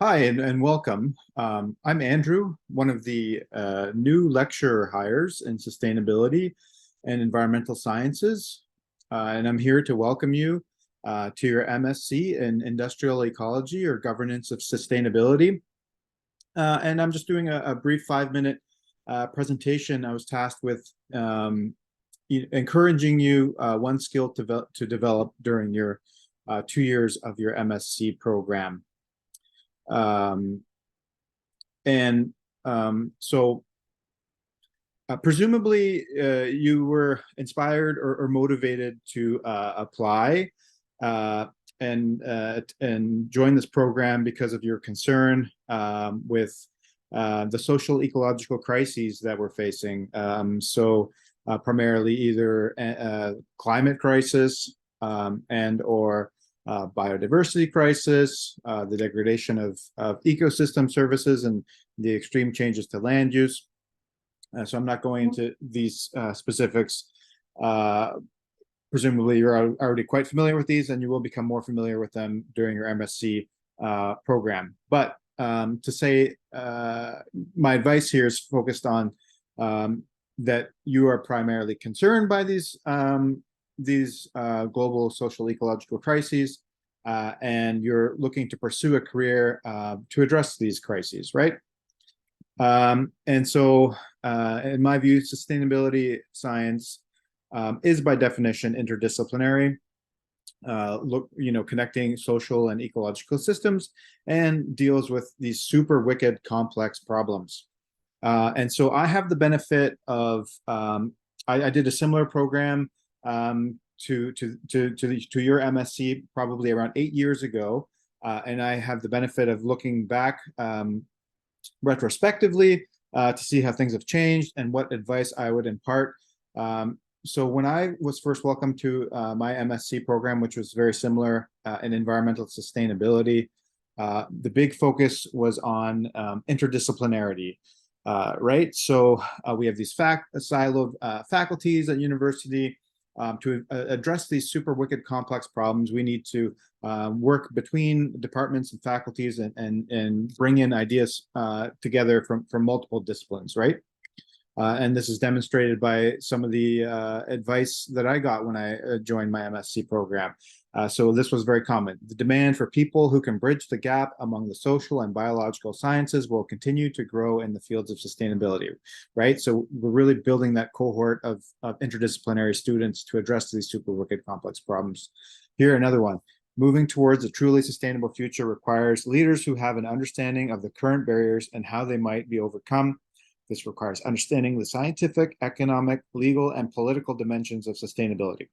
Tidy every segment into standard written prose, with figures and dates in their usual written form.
Hi, and welcome. I'm Andrew, one of the new lecturer hires in sustainability and environmental sciences. And I'm here to welcome you to your MSc in industrial ecology or governance of sustainability. And I'm just doing a brief 5-minute presentation. I was tasked with encouraging you one skill to develop during your 2 years of your MSc program. Um, and so presumably you were inspired or motivated to apply uh, and join this program because of your concern with the social ecological crises that we're facing. Primarily either climate crisis and or biodiversity crisis, the degradation of ecosystem services, and the extreme changes to land use. So I'm not going into these specifics. Presumably you're already quite familiar with these, and you will become more familiar with them during your MSc program. But to say my advice here is focused on that you are primarily concerned by these global social ecological crises, and you're looking to pursue a career to address these crises, right? And so, in my view, sustainability science is by definition interdisciplinary. Connecting social and ecological systems, and deals with these super wicked complex problems. And so I have the benefit of I did a similar program to your MSc probably around 8 years ago, and I have the benefit of looking back retrospectively to see how things have changed and what advice I would impart. So when I was first welcomed to my MSc program, which was very similar in environmental sustainability, the big focus was on interdisciplinarity. Right, so we have these siloed faculties at university. To address these super wicked complex problems, we need to work between departments and faculties and bring in ideas together from multiple disciplines, right? And this is demonstrated by some of the advice that I got when I joined my MSc program. So this was very common. The demand for people who can bridge the gap among the social and biological sciences will continue to grow in the fields of sustainability, right? So we're really building that cohort of interdisciplinary students to address these super wicked complex problems. Here, another one. Moving towards a truly sustainable future requires leaders who have an understanding of the current barriers and how they might be overcome. This requires understanding the scientific, economic, legal, and political dimensions of sustainability.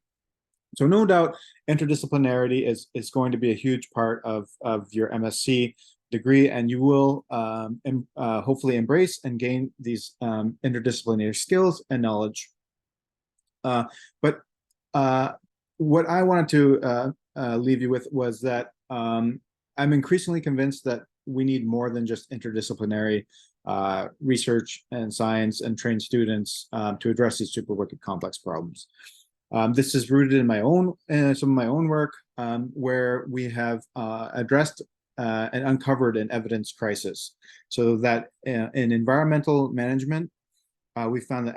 So no doubt, interdisciplinarity is going to be a huge part of your MSc degree, and you will hopefully embrace and gain these interdisciplinary skills and knowledge. But what I wanted to leave you with was that I'm increasingly convinced that we need more than just interdisciplinary research and science and trained students to address these super wicked complex problems. This is rooted in some of my own work, where we have addressed and uncovered an evidence crisis. So that in environmental management, we found that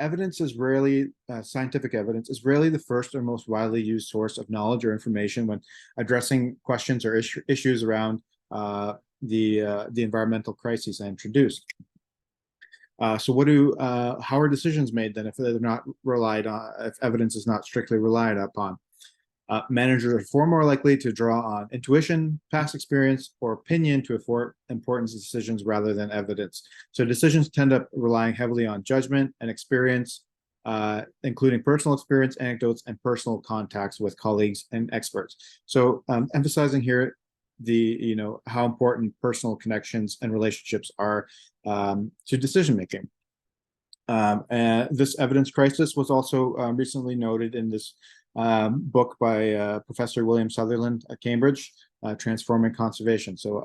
scientific evidence is rarely the first or most widely used source of knowledge or information when addressing questions or issues around the environmental crises I introduced. So how are decisions made then if they're not relied on, if evidence is not strictly relied upon? Managers are far more likely to draw on intuition, past experience, or opinion to afford importance of decisions rather than evidence. So decisions tend up relying heavily on judgment and experience, including personal experience, anecdotes, and personal contacts with colleagues and experts. So emphasizing here how important personal connections and relationships are to decision making. And this evidence crisis was also recently noted in this book by Professor William Sutherland at Cambridge, Transforming Conservation. So,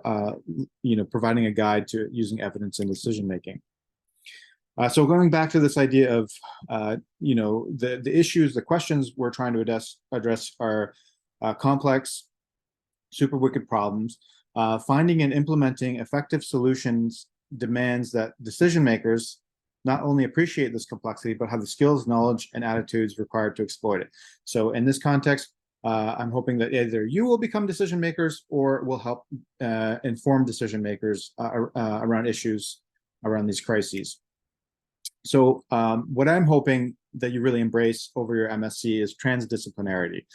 providing a guide to using evidence in decision making. So going back to this idea of, the issues, the questions we're trying to address are complex. super wicked problems. Finding and implementing effective solutions demands that decision makers not only appreciate this complexity, but have the skills, knowledge, and attitudes required to exploit it. So in this context, I'm hoping that either you will become decision makers or will help inform decision makers around issues around these crises. So what I'm hoping that you really embrace over your MSc is transdisciplinarity.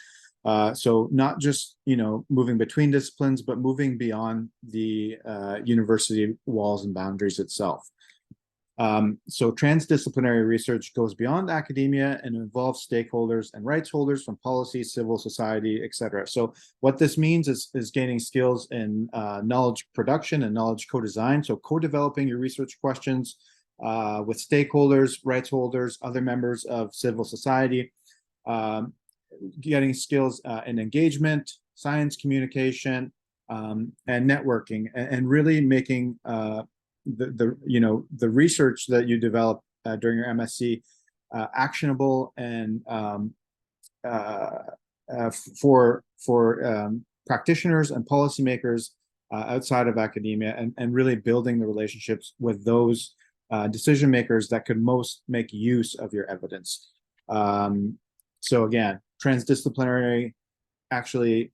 So not just, moving between disciplines, but moving beyond the university walls and boundaries itself. So transdisciplinary research goes beyond academia and involves stakeholders and rights holders from policy, civil society, etc. So what this means is gaining skills in knowledge production and knowledge co-design. So co-developing your research questions with stakeholders, rights holders, other members of civil society, getting skills in engagement, science communication, and networking, and really making the research that you develop during your MSc actionable and for practitioners and policymakers outside of academia, and really building the relationships with those decision makers that could most make use of your evidence. So again, transdisciplinary, actually,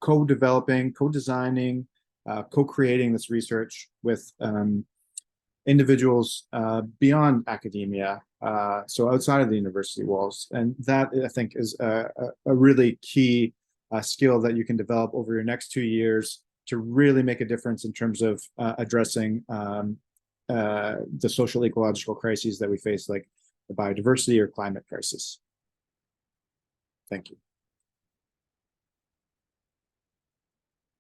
co-developing, co-designing, co-creating this research with individuals beyond academia, so outside of the university walls. And that, I think, is a really key skill that you can develop over your next 2 years to really make a difference in terms of addressing the social ecological crises that we face, like the biodiversity or climate crisis. Thank you.